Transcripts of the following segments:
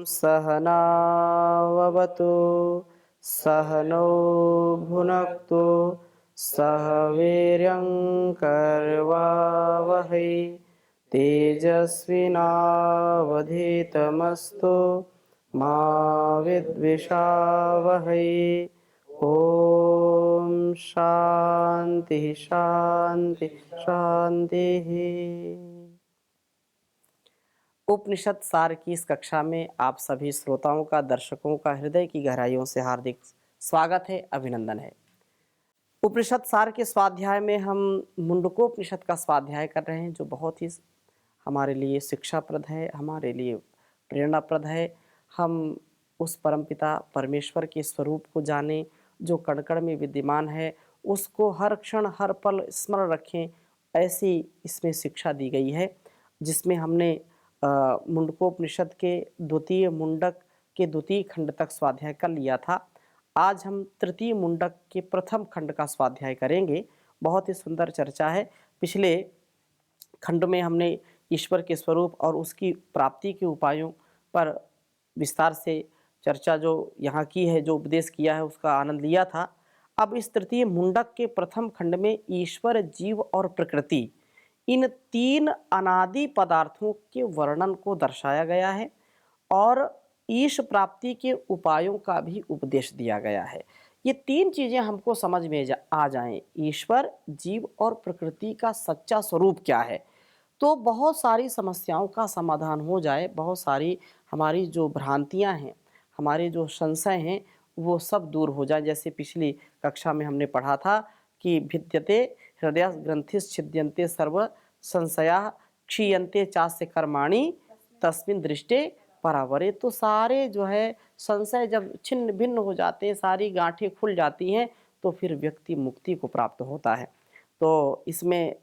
सहनाववतु सहनौ भुनक्तु सह वीर्यङ्करवावहै तेजस्विनावधीतमस्तु मा विद्विषावहै। ओम शांति शांति शांति। उपनिषद सार की इस कक्षा में आप सभी श्रोताओं का, दर्शकों का हृदय की गहराइयों से हार्दिक स्वागत है, अभिनंदन है। उपनिषद सार के स्वाध्याय में हम मुंडकोपनिषद का स्वाध्याय कर रहे हैं, जो बहुत ही हमारे लिए शिक्षाप्रद है, हमारे लिए प्रेरणाप्रद है। हम उस परमपिता परमेश्वर के स्वरूप को जानें जो कण कण में विद्यमान है, उसको हर क्षण हर पल स्मरण रखें, ऐसी इसमें शिक्षा दी गई है। जिसमें हमने मुंडकोपनिषद के द्वितीय मुंडक के द्वितीय खंड तक स्वाध्याय कर लिया था। आज हम तृतीय मुंडक के प्रथम खंड का स्वाध्याय करेंगे। बहुत ही सुंदर चर्चा है। पिछले खंड में हमने ईश्वर के स्वरूप और उसकी प्राप्ति के उपायों पर विस्तार से चर्चा जो यहाँ की है, जो उपदेश किया है, उसका आनंद लिया था। अब इस तृतीय मुंडक के प्रथम खंड में ईश्वर, जीव और प्रकृति, इन तीन अनादि पदार्थों के वर्णन को दर्शाया गया है और ईश प्राप्ति के उपायों का भी उपदेश दिया गया है। ये तीन चीज़ें हमको समझ में आ जाएं, ईश्वर, जीव और प्रकृति का सच्चा स्वरूप क्या है, तो बहुत सारी समस्याओं का समाधान हो जाए। बहुत सारी हमारी जो भ्रांतियां हैं, हमारे जो संशय हैं, वो सब दूर हो जाए। जैसे पिछली कक्षा में हमने पढ़ा था कि भिद्यते हृदय ग्रंथिस छिद्यन्ते सर्व संशया क्षीयन्ते चास्य कर्माणि तस्मिन् दृष्टे परावरे। तो सारे जो है संशय जब छिन्न भिन्न हो जाते हैं, सारी गांठें खुल जाती हैं, तो फिर व्यक्ति मुक्ति को प्राप्त होता है। तो इसमें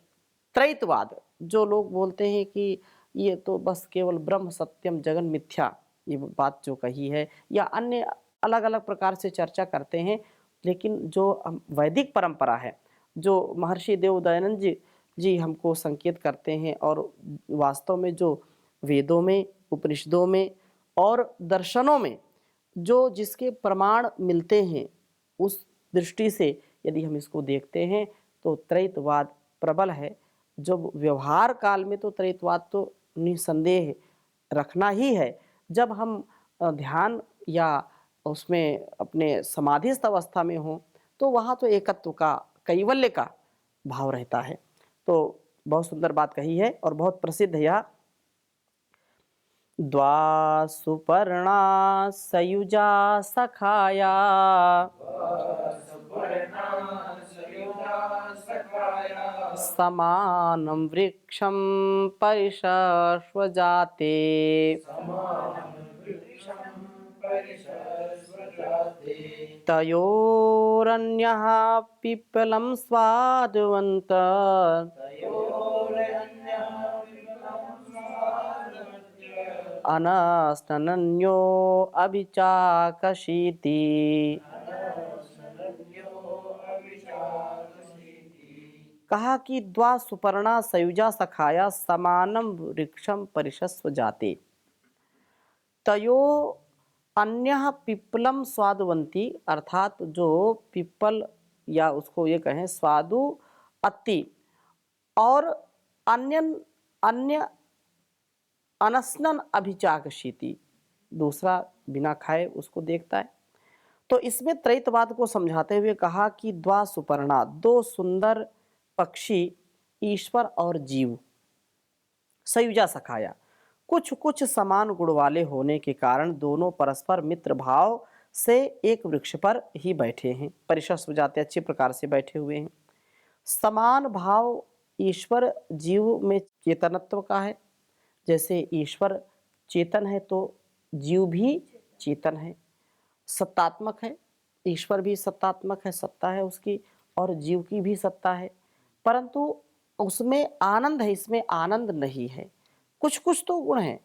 त्रैतवाद, जो लोग बोलते हैं कि ये तो बस केवल ब्रह्म सत्यम जगन मिथ्या, ये बात जो कही है, या अन्य अलग अलग प्रकार से चर्चा करते हैं, लेकिन जो वैदिक परंपरा है, जो महर्षि देवदयानंद जी हमको संकेत करते हैं, और वास्तव में जो वेदों में, उपनिषदों में और दर्शनों में जो जिसके प्रमाण मिलते हैं, उस दृष्टि से यदि हम इसको देखते हैं तो त्रैतवाद प्रबल है। जब व्यवहार काल में तो त्रैतवाद तो निसंदेह रखना ही है। जब हम ध्यान या उसमें अपने समाधिस्थ अवस्था में हो, तो वहाँ तो एकत्व का, कैवल्य का भाव रहता है। तो बहुत सुंदर बात कही है और बहुत प्रसिद्ध है यह। द्वा सुपर्णा सयुजा सखाया समानं वृक्षं परिशस्वजाते तयोरन्यः पिप्पलं स्वादवन्तः अनस्तनन्यो अभिचाकशीति। कहा कि द्वा सुपर्णा सयुजा सखाया समानम वृक्षम परिशस्व जाते तयो अन्यः पिप्पलम स्वादवंती, अर्थात जो पिप्पल या उसको ये कहें स्वादु अति, और अन्य अन्य अनस्नन अभिचाकशीति, दूसरा बिना खाए उसको देखता है। तो इसमें त्रैतवाद को समझाते हुए कहा कि द्वा सुपर्णा, दो सुंदर पक्षी, ईश्वर और जीव, सयुजा सखाया, कुछ कुछ समान गुण वाले होने के कारण दोनों परस्पर मित्र भाव से एक वृक्ष पर ही बैठे हैं, परिशस्व जाते, अच्छे प्रकार से बैठे हुए हैं। समान भाव ईश्वर जीव में चेतनत्व का है। जैसे ईश्वर चेतन है तो जीव भी चेतन है, सत्तात्मक है। ईश्वर भी सत्तात्मक है, सत्ता है उसकी, और जीव की भी सत्ता है, परंतु उसमें आनंद है, इसमें आनंद नहीं है। कुछ कुछ तो गुण है,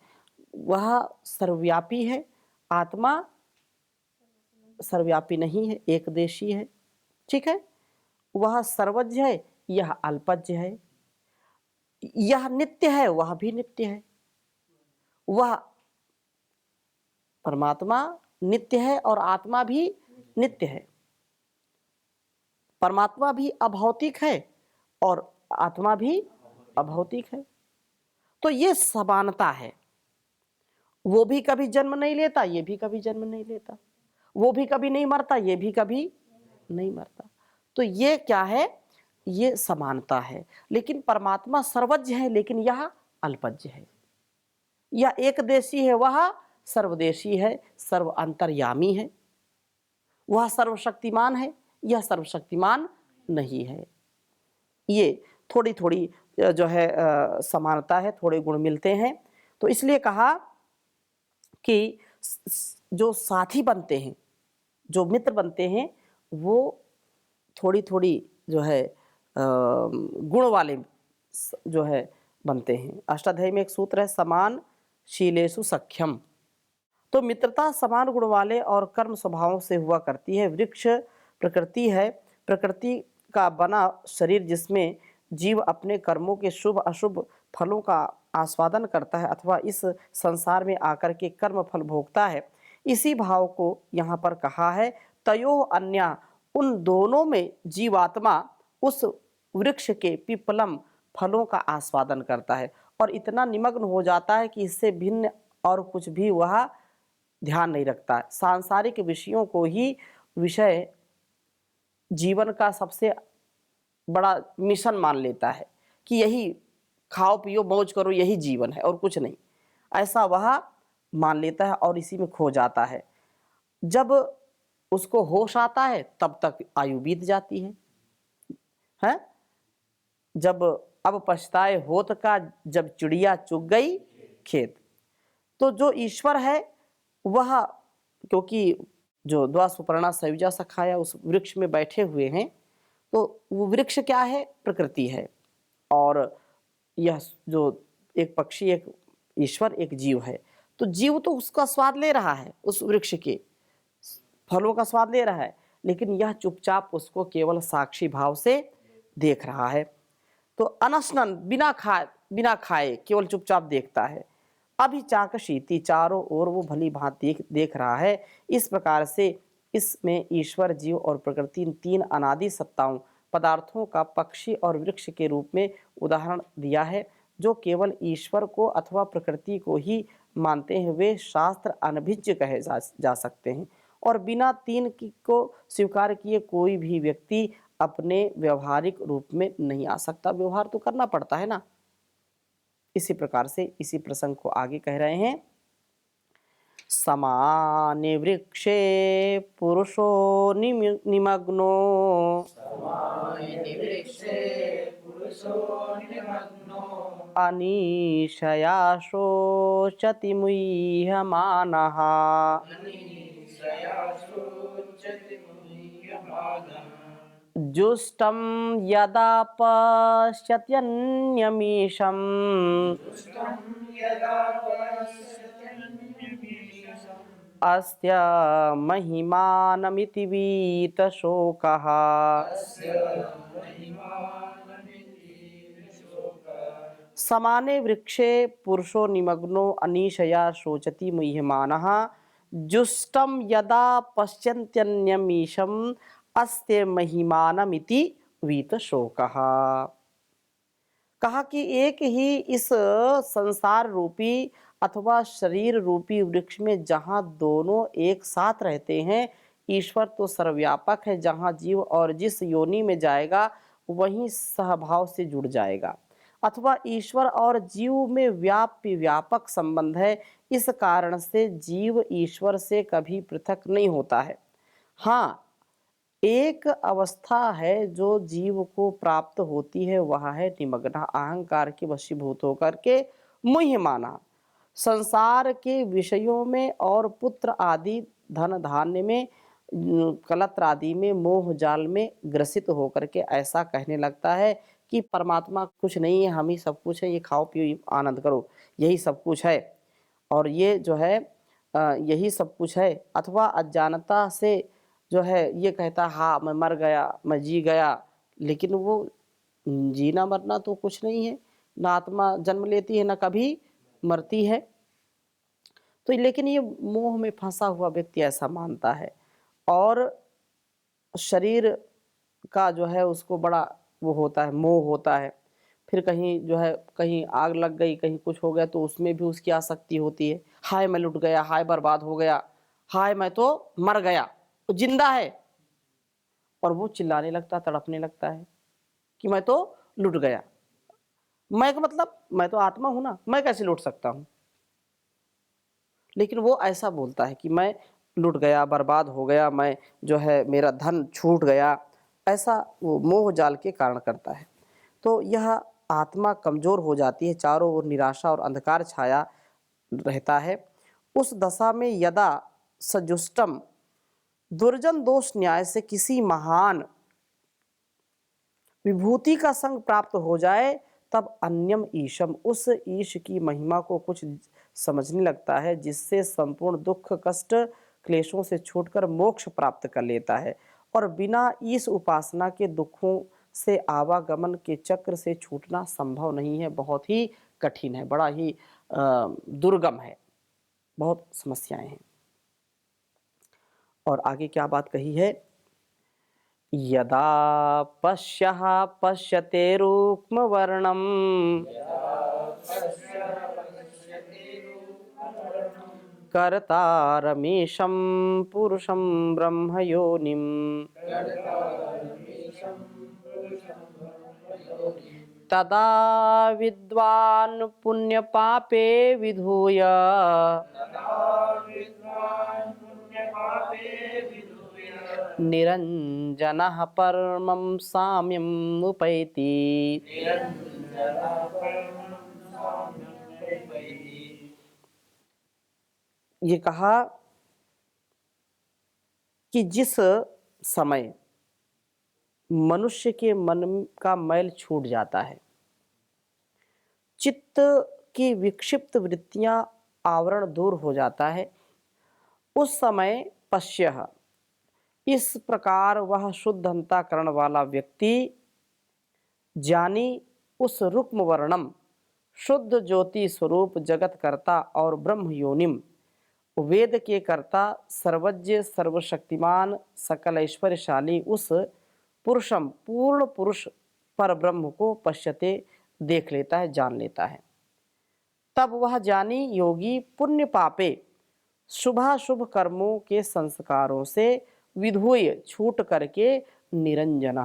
वह सर्वव्यापी है। आत्मा सर्वव्यापी नहीं है, एकदेशी है, ठीक है। वह सर्वज्ञ है, यह अल्पज्ञ है। यह नित्य है, वह भी नित्य है। वह परमात्मा नित्य है और आत्मा भी नित्य है। परमात्मा भी अभौतिक है और आत्मा भी अभौतिक है। तो ये समानता है। वो भी कभी जन्म नहीं लेता, ये भी कभी जन्म नहीं लेता। वो भी कभी नहीं मरता, ये भी कभी नहीं मरता। तो ये क्या है? ये समानता है। लेकिन परमात्मा सर्वज्ञ है, लेकिन यह अल्पज्ञ है। यह एक देशी है, वह सर्वदेशी है, सर्व अंतर्यामी है। वह सर्वशक्तिमान है, यह सर्वशक्तिमान नहीं है। ये थोड़ी थोड़ी जो है समानता है, थोड़े गुण मिलते हैं। तो इसलिए कहा कि जो साथी बनते हैं, जो मित्र बनते हैं, वो थोड़ी थोड़ी जो है गुण वाले जो है बनते हैं। अष्टाध्यायी में एक सूत्र है, समान शीलेषु सख्यम। तो मित्रता समान गुण वाले और कर्म स्वभावों से हुआ करती है। वृक्ष प्रकृति है, प्रकृति का बना शरीर जिसमें जीव अपने कर्मों के शुभ अशुभ फलों का आस्वादन करता है अथवा इस संसार में आकर के कर्म फल भोगता है। इसी भाव को यहाँ पर कहा है, तयो अन्या, उन दोनों में जीवात्मा उस वृक्ष के पिपलम फलों का आस्वादन करता है और इतना निमग्न हो जाता है कि इससे भिन्न और कुछ भी वह ध्यान नहीं रखता। सांसारिक विषयों को ही विषय जीवन का सबसे बड़ा मिशन मान लेता है कि यही खाओ पियो मौज करो, यही जीवन है और कुछ नहीं, ऐसा वह मान लेता है और इसी में खो जाता है। जब उसको होश आता है तब तक आयु बीत जाती है? जब अब पछताए होत का, जब चिड़िया चुग गई खेत। तो जो ईश्वर है वह, क्योंकि जो द्वासुपर्णा सयुजा सखाया उस वृक्ष में बैठे हुए हैं, तो वो वृक्ष क्या है? प्रकृति है। और यह जो एक पक्षी, एक ईश्वर, एक जीव है। तो जीव तो उसका स्वाद ले रहा है, उस वृक्ष के फलों का स्वाद ले रहा है, लेकिन यह चुपचाप उसको केवल साक्षी भाव से देख रहा है। तो अनशनन, बिना खाए केवल चुपचाप देखता है। अभी चाकशीति, चारों ओर वो भली भांति देख रहा है। इस प्रकार से इसमें ईश्वर, जीव और प्रकृति, इन तीन अनादि सत्ताओं पदार्थों का पक्षी और वृक्ष के रूप में उदाहरण दिया है। जो केवल ईश्वर को अथवा प्रकृति को ही मानते हैं वे शास्त्र अनभिज्ञ कहे जा सकते हैं और बिना तीन को स्वीकार किए कोई भी व्यक्ति अपने व्यवहारिक रूप में नहीं आ सकता। व्यवहार तो करना पड़ता है ना। इसी प्रकार से इसी प्रसंग को आगे कह रहे हैं, समाने वृक्षे पुरुषो निमग्नो अनीशया शोचति मुह्यमानः। जुष्टं यदा पश्यत्यन्यमीशम् अस्य महिमानमिति वीतशोकः। समाने वृक्षे पुरुषो निमग्नो अनीशया शोचति मुह्यमानः जुष्टं यदा पश्यत्यन्यमीशम् अस्ते महिमानमिति वीतशोकः। कहा कि एक ही इस संसार रूपी अथवा शरीर रूपी वृक्ष में जहाँ दोनों एक साथ रहते हैं, ईश्वर तो सर्वव्यापक है, जहाँ जीव और जिस योनि में जाएगा वहीं सहभाव से जुड़ जाएगा, अथवा ईश्वर और जीव में व्यापक संबंध है। इस कारण से जीव ईश्वर से कभी पृथक नहीं होता है। हाँ, एक अवस्था है जो जीव को प्राप्त होती है, वह है निमग्न, अहंकार के वशीभूत होकर के मुह्यमाना, संसार के विषयों में और पुत्र आदि धन धान्य में, कलत्र आदि में, मोह जाल में ग्रसित होकर के ऐसा कहने लगता है कि परमात्मा कुछ नहीं है, हम ही सब कुछ है, ये खाओ पियो आनंद करो, यही सब कुछ है और ये जो है यही सब कुछ है। अथवा अज्ञानता से जो है ये कहता हाँ मैं मर गया, मैं जी गया, लेकिन वो जीना मरना तो कुछ नहीं है, ना आत्मा जन्म लेती है ना कभी मरती है। तो लेकिन ये मोह में फंसा हुआ व्यक्ति ऐसा मानता है और शरीर का जो है उसको बड़ा वो होता है, मोह होता है। फिर कहीं जो है कहीं आग लग गई, कहीं कुछ हो गया तो उसमें भी उसकी आसक्ति होती है। हाय मैं लुट गया, हाय बर्बाद हो गया, हाय मैं तो मर गया, तो जिंदा है। और वो चिल्लाने लगता, तड़पने लगता है कि मैं तो लुट गया। मैं का मतलब मैं तो आत्मा हूं ना, मैं कैसे लुट सकता हूं। लेकिन वो ऐसा बोलता है कि मैं लुट गया, बर्बाद हो गया, मैं जो है मेरा धन छूट गया, ऐसा वो मोह जाल के कारण करता है। तो यह आत्मा कमजोर हो जाती है, चारों ओर निराशा और अंधकार छाया रहता है। उस दशा में यदा सजुष्टम दुर्जन दोष न्याय से किसी महान विभूति का संग प्राप्त हो जाए, तब अन्यम ईशम उस ईश की महिमा को कुछ समझने लगता है, जिससे संपूर्ण दुख कष्ट क्लेशों से छूटकर मोक्ष प्राप्त कर लेता है। और बिना इस उपासना के दुखों से आवागमन के चक्र से छूटना संभव नहीं है, बहुत ही कठिन है, बड़ा ही दुर्गम है, बहुत समस्याएं हैं। और आगे क्या बात कही है, यदा पश्यः पश्यते रूक्मवर्णम् कर्तारमीशं पुरुषं ब्रह्मयोनिम् तदा विद्वान् पुण्यपापे विधूय निरञ्जनः परमं साम्यम् उपैति। ये कहा कि जिस समय मनुष्य के मन का मैल छूट जाता है, चित्त की विक्षिप्त वृत्तियां आवरण दूर हो जाता है, उस समय पश्यः इस प्रकार वह शुद्ध अंतःकरण वाला व्यक्ति जानी उस रुक्म वर्णम शुद्ध ज्योति स्वरूप जगत कर्ता और ब्रह्म योनिम वेद के कर्ता सर्वज्ञ सर्वशक्तिमान सकल ऐश्वर्यशाली उस पुरुषम पूर्ण पुरुष पर ब्रह्म को पश्यते देख लेता है, जान लेता है। तब वह जानी योगी पुण्य पापे शुभाशुभ कर्मों के संस्कारों से विधुय छूट करके निरंजन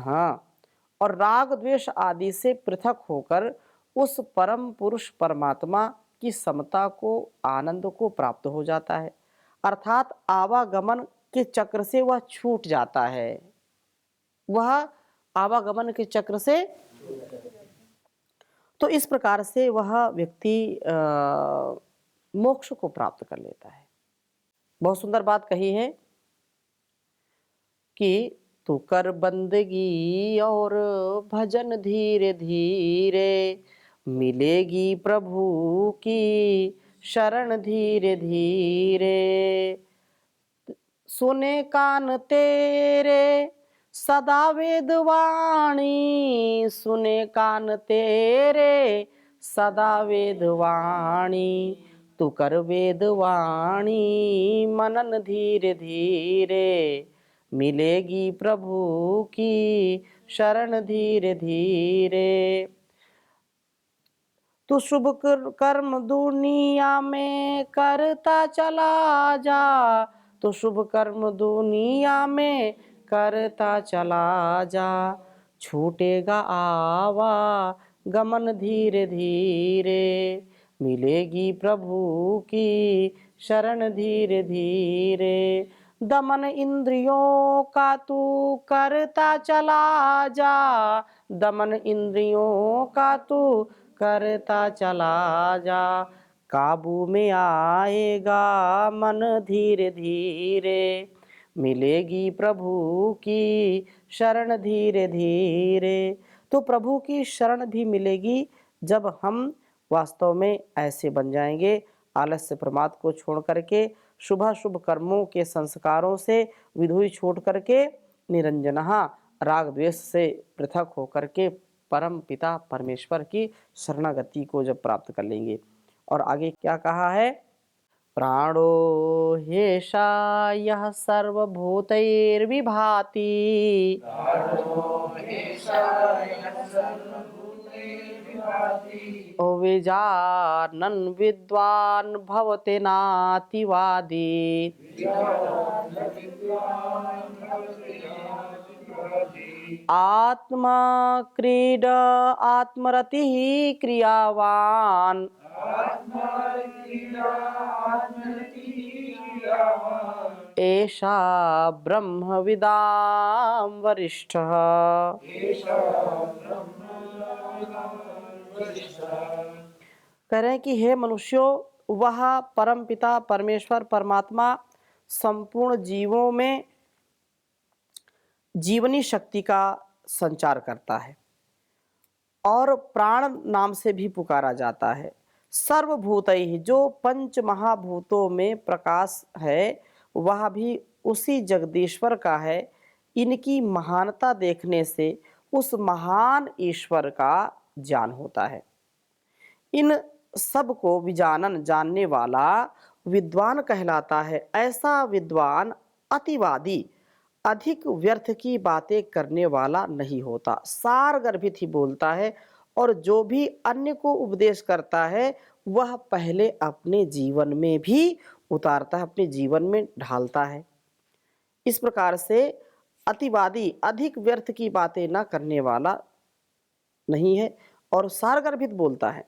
और राग द्वेष आदि से पृथक होकर उस परम पुरुष परमात्मा की समता को आनंद को प्राप्त हो जाता है, अर्थात आवागमन के चक्र से वह छूट जाता है। वह आवागमन के चक्र से तो इस प्रकार से वह व्यक्ति मोक्ष को प्राप्त कर लेता है। बहुत सुंदर बात कही है कि तू कर बंदगी और भजन धीरे धीरे मिलेगी प्रभु की शरण धीरे धीरे। सुने कान तेरे सदा वेदवाणी, सुने कान तेरे सदा वेदवाणी, तू कर वेदवाणी मनन धीरे धीरे मिलेगी प्रभु की शरण धीरे धीरे। तू शुभ कर्म दुनिया में करता चला जा, तो शुभ कर्म दुनिया में करता चला जा, छूटेगा आवा गमन धीरे धीरे मिलेगी प्रभु की शरण धीरे धीरे। दमन इंद्रियों का तू करता चला जा, दमन इंद्रियों का तू करता चला जा, काबू में आएगा मन धीरे धीरे मिलेगी प्रभु की शरण धीरे धीरे। तो प्रभु की शरण भी मिलेगी जब हम वास्तव में ऐसे बन जाएंगे, आलस्य प्रमाद को छोड़ करके शुभ कर्मों के संस्कारों से विधुई छोड़ करके निरंजनहा राग द्वेष से पृथक होकर के परम पिता परमेश्वर की शरणागति को जब प्राप्त कर लेंगे। और आगे क्या कहा है, प्राणो ह्येषा यः सर्वभूतैर्विभाति विजानन् विद्वान् भवते नातिवादी। आत्मा क्रीड आत्मरतिः क्रियावान् एषा ब्रह्मविदां वरिष्ठः। कह रहे हैं कि हे मनुष्यों, वह परम पिता परमेश्वर परमात्मा संपूर्ण जीवों में जीवनी शक्ति का संचार करता है और प्राण नाम से भी पुकारा जाता है। सर्वभूतैः, जो पंच महाभूतों में प्रकाश है वह भी उसी जगदीश्वर का है। इनकी महानता देखने से उस महान ईश्वर का ज्ञान होता है। इन सब को विजानन, जानने वाला विद्वान कहलाता है। ऐसा विद्वान अतिवादी, अधिक व्यर्थ की बातें करने वाला नहीं होता, सार गर्भित ही बोलता है और जो भी अन्य को उपदेश करता है वह पहले अपने जीवन में भी उतारता है, अपने जीवन में ढालता है। इस प्रकार से अतिवादी अधिक व्यर्थ की बातें न करने वाला नहीं है और सार गर्भित बोलता है।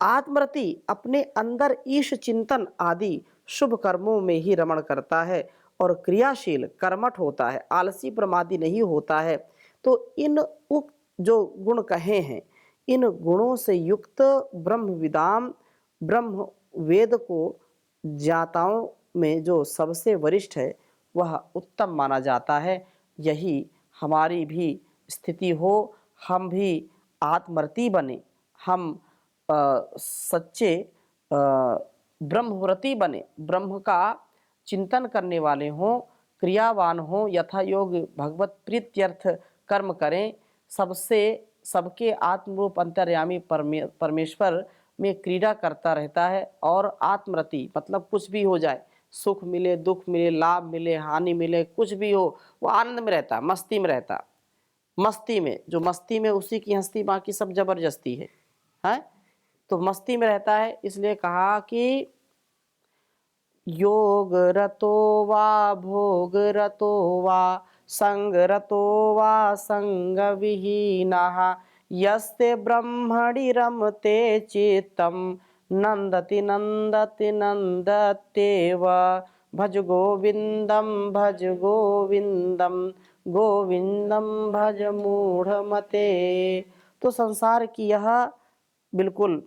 आत्मरति अपने अंदर ईश चिंतन आदि शुभ कर्मों में ही रमण करता है और क्रियाशील कर्मठ होता है, आलसी प्रमादी नहीं होता है। तो इन उक्त जो गुण कहे हैं, इन गुणों से युक्त ब्रह्मविदाम, ब्रह्म वेद को ज्ञाताओं में जो सबसे वरिष्ठ है वह उत्तम माना जाता है। यही हमारी भी स्थिति हो, हम भी आत्मरति बने, हम सच्चे ब्रह्मव्रती बने, ब्रह्म का चिंतन करने वाले हों, क्रियावान हों, यथा योग भगवत प्रीत्यर्थ कर्म करें, सबके आत्मरूप अंतर्यामी परमेश्वर में क्रीड़ा करता रहता है। और आत्मरति मतलब कुछ भी हो जाए, सुख मिले, दुख मिले, लाभ मिले, हानि मिले, कुछ भी हो, वो आनंद में रहता, मस्ती में रहता। मस्ती में, जो मस्ती में उसी की हस्ती, बाकी सब जबरदस्ती है। तो मस्ती में रहता है। इसलिए कहा कि योग रतो वा भोग रतो वा संग रतो वा संग विहीनः यस्ते ब्रह्मणि रमते चित्तम नंदति नंदति नंदत्येव भज गोविंदम भज गोविंदम गोविंदम भज मूढ़मते। तो संसार की यह बिल्कुल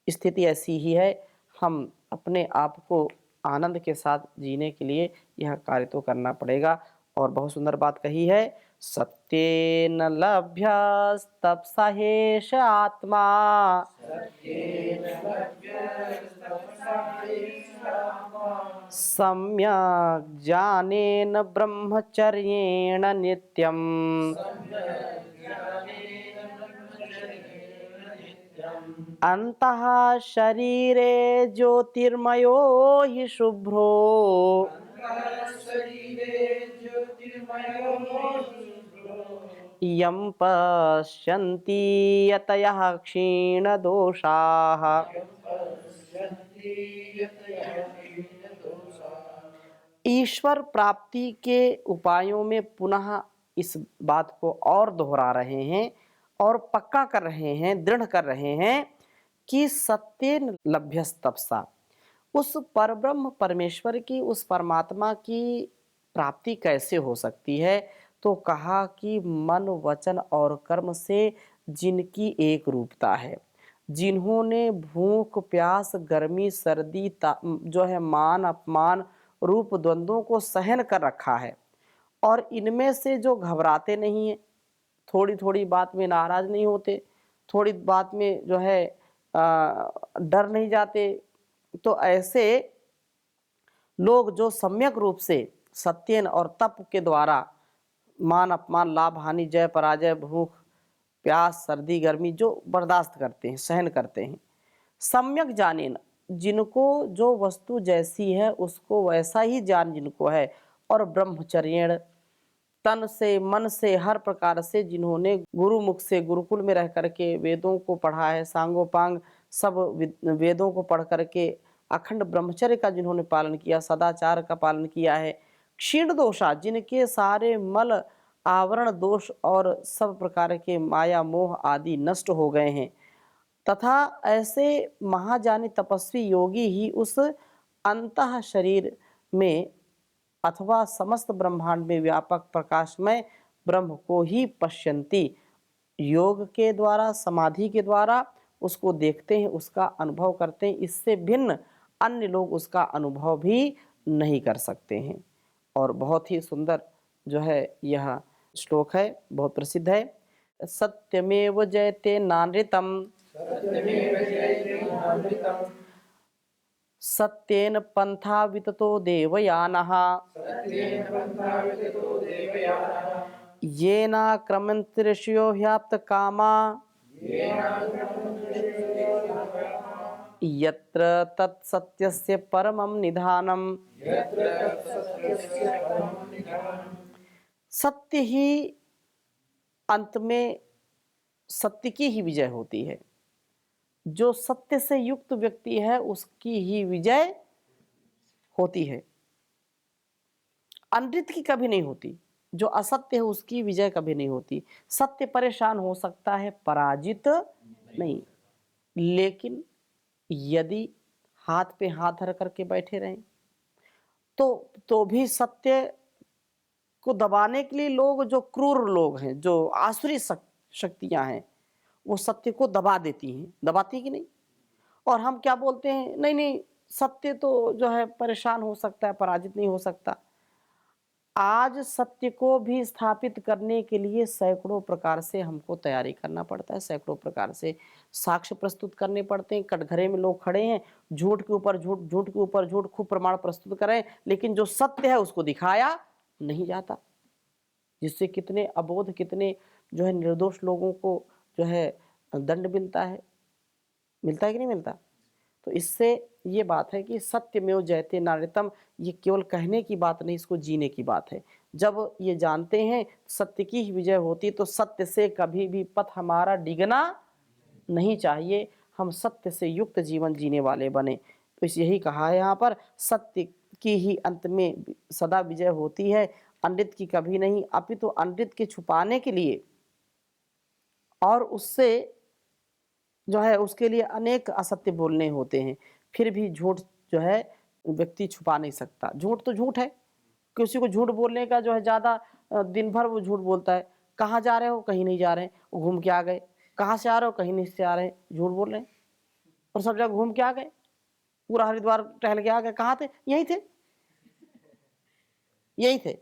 स्थिति ऐसी ही है। हम अपने आप को आनंद के साथ जीने के लिए यह कार्य तो करना पड़ेगा। और बहुत सुंदर बात कही है, सत्येन लभ्यस्तपसा ह्येष आत्मा सम्यक् ज्ञानेन ब्रह्मचर्येण नित्यम्। अंतः शरीरे ज्योतिर्मयो हि शुभ्रो यं पश्यन्ति यतयः क्षीणदोषाः। ईश्वर प्राप्ति के उपायों में पुनः इस बात को और दोहरा रहे हैं और पक्का कर रहे हैं, दृढ़ कर रहे हैं कि सत्येन लभ्यस्तपसा, उस परब्रह्म परमेश्वर की, उस परमात्मा की प्राप्ति कैसे हो सकती है। तो कहा कि मन वचन और कर्म से जिनकी एक रूपता है, जिन्होंने भूख प्यास गर्मी सर्दी जो है मान अपमान रूप द्वंद्वों को सहन कर रखा है और इनमें से जो घबराते नहीं है, थोड़ी थोड़ी बात में नाराज नहीं होते, थोड़ी बात में जो है डर नहीं जाते, तो ऐसे लोग जो सम्यक रूप से सत्येन और तप के द्वारा मान अपमान लाभ हानि जय पराजय भूख प्यास सर्दी गर्मी जो बर्दाश्त करते हैं, सहन करते हैं, सम्यक जानेन, जिनको जो वस्तु जैसी है उसको वैसा ही ज्ञान जिनको है, और ब्रह्मचर्येण तन से मन से हर प्रकार से जिन्होंने गुरु मुख से गुरुकुल में रह करके वेदों को पढ़ा है, सांगोपांग सब वेदों को पढ़ करके अखंड ब्रह्मचर्य का जिन्होंने पालन किया, सदाचार का पालन किया है, क्षीण दोषा जिनके सारे मल आवरण दोष और सब प्रकार के माया मोह आदि नष्ट हो गए हैं, तथा ऐसे महाजानी तपस्वी योगी ही उस अंतः शरीर में अथवा समस्त ब्रह्मांड में व्यापक प्रकाशमय ब्रह्म को ही पश्यन्ति, योग के द्वारा समाधि के द्वारा उसको देखते हैं, उसका अनुभव करते हैं। इससे भिन्न अन्य लोग उसका अनुभव भी नहीं कर सकते हैं। और बहुत ही सुंदर जो है यह श्लोक है, बहुत प्रसिद्ध है। सत्यमेव जयते नानृतम सत्येन पंथा विततो देवयानः येना क्रमन्ति ऋषयो ह्याप्त कामा यत्र तत्सत्यस्य परमं निधानम्। सत्य ही अंत में सत्य की ही विजय होती है। जो सत्य से युक्त व्यक्ति है उसकी ही विजय होती है, अनृत की कभी नहीं होती। जो असत्य है उसकी विजय कभी नहीं होती। सत्य परेशान हो सकता है, पराजित नहीं। लेकिन यदि हाथ पे हाथ धर करके बैठे रहें तो भी सत्य को दबाने के लिए लोग, जो क्रूर लोग हैं, जो आसुरी शक्तियां हैं, वो सत्य को दबा देती हैं। दबाती कि नहीं? और हम क्या बोलते हैं, नहीं नहीं सत्य तो जो है परेशान हो सकता है, पराजित नहीं हो सकता। आज सत्य को भी स्थापित करने के लिए सैकड़ों प्रकार से हमको तैयारी करना पड़ता है, सैकड़ों प्रकार से साक्ष्य प्रस्तुत करने पड़ते हैं। कटघरे में लोग खड़े हैं, झूठ के ऊपर झूठ, झूठ के ऊपर झूठ, खूब प्रमाण प्रस्तुत करें, लेकिन जो सत्य है उसको दिखाया नहीं जाता, जिससे कितने अबोध, कितने जो है निर्दोष लोगों को जो है दंड मिलता है कि नहीं मिलता। तो इससे ये बात है कि सत्यमेव जयते नानृतम, ये केवल कहने की बात नहीं, इसको जीने की बात है। जब ये जानते हैं सत्य की ही विजय होती, तो सत्य से कभी भी पथ हमारा डिगना नहीं चाहिए। हम सत्य से युक्त जीवन जीने वाले बने। तो इस यही कहा है यहाँ पर, सत्य की ही अंत में सदा विजय होती है, अनृत की कभी नहीं। अपितु तो अनृत के छुपाने के लिए और उससे जो है उसके लिए अनेक असत्य बोलने होते हैं, फिर भी झूठ जो है व्यक्ति छुपा नहीं सकता। झूठ तो झूठ है, किसी को झूठ बोलने का जो है ज़्यादा, दिन भर वो झूठ बोलता है। कहाँ जा रहे हो? कहीं नहीं जा रहे हैं, वो घूम के आ गए। कहाँ से आ रहे हो? कहीं नहीं से आ रहे हैं, झूठ बोल रहे हैं। और सब जगह घूम के आ गए, पूरा हरिद्वार टहल के आ गए। कहाँ थे? यही थे, यही थे।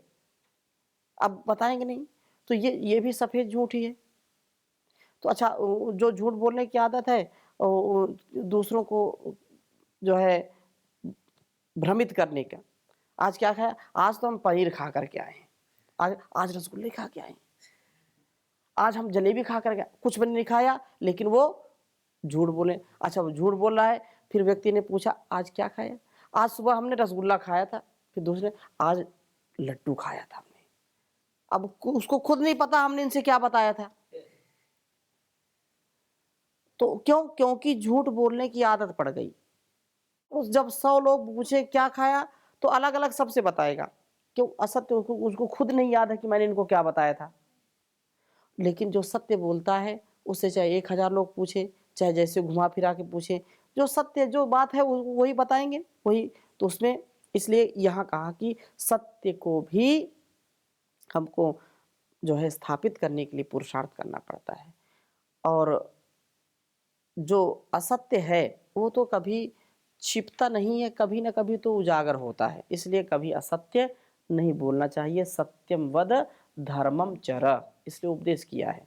अब बताएंगे नहीं, तो ये भी सफ़ेद झूठ ही है। तो अच्छा, जो झूठ बोलने की आदत है, दूसरों को जो है भ्रमित करने का, आज क्या खाया? आज तो हम पनीर खा करके आए हैं, आज रसगुल्ले खा के आए हैं, आज हम जलेबी खा करके, कुछ भी नहीं खाया, लेकिन वो झूठ बोले। अच्छा, वो झूठ बोल रहा है, फिर व्यक्ति ने पूछा आज क्या खाया? आज सुबह हमने रसगुल्ला खाया था। फिर दूसरे, आज लड्डू खाया था हमने। अब उसको खुद नहीं पता हमने इनसे क्या बताया था। तो क्यों? क्योंकि झूठ बोलने की आदत पड़ गई। उस जब 100 लोग पूछे क्या खाया, तो अलग अलग सबसे बताएगा। क्यों? असत्य उसको खुद नहीं याद है कि मैंने इनको क्या बताया था। लेकिन जो सत्य बोलता है उससे चाहे 1000 लोग पूछे, चाहे जैसे घुमा फिरा के पूछे, जो सत्य जो बात है वही बताएंगे, वही। तो उसमें इसलिए यहाँ कहा कि सत्य को भी हमको जो है स्थापित करने के लिए पुरुषार्थ करना पड़ता है। और जो असत्य है वो तो कभी छिपता नहीं है, कभी ना कभी तो उजागर होता है। इसलिए कभी असत्य नहीं बोलना चाहिए। सत्यम वद धर्मम चर, इसलिए उपदेश किया है।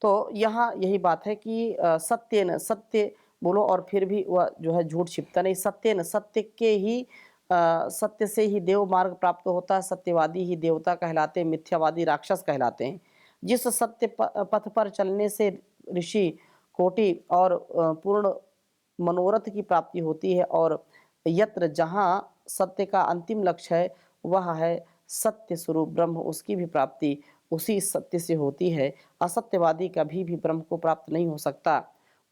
तो यहाँ यही बात है कि सत्य न, सत्य बोलो और फिर भी वह जो है झूठ छिपता नहीं। सत्य न, सत्य के ही सत्य से ही देव मार्ग प्राप्त होता है। सत्यवादी ही देवता कहलाते, मिथ्यावादी राक्षस कहलाते हैं। जिस सत्य पथ पर चलने से ऋषि कोटि और पूर्ण मनोरथ की प्राप्ति होती है। और यत्र जहाँ सत्य का अंतिम लक्ष्य है वह है सत्य स्वरूप ब्रह्म, उसकी भी प्राप्ति उसी सत्य से होती है। असत्यवादी कभी भी ब्रह्म को प्राप्त नहीं हो सकता,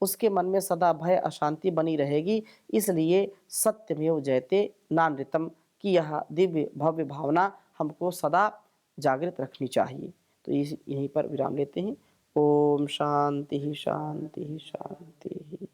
उसके मन में सदा भय अशांति बनी रहेगी। इसलिए सत्यमेव जयते नानृतम की यह दिव्य भव्य भावना हमको सदा जागृत रखनी चाहिए। तो यहीं पर विराम लेते हैं। ओम शांति शांति शांति।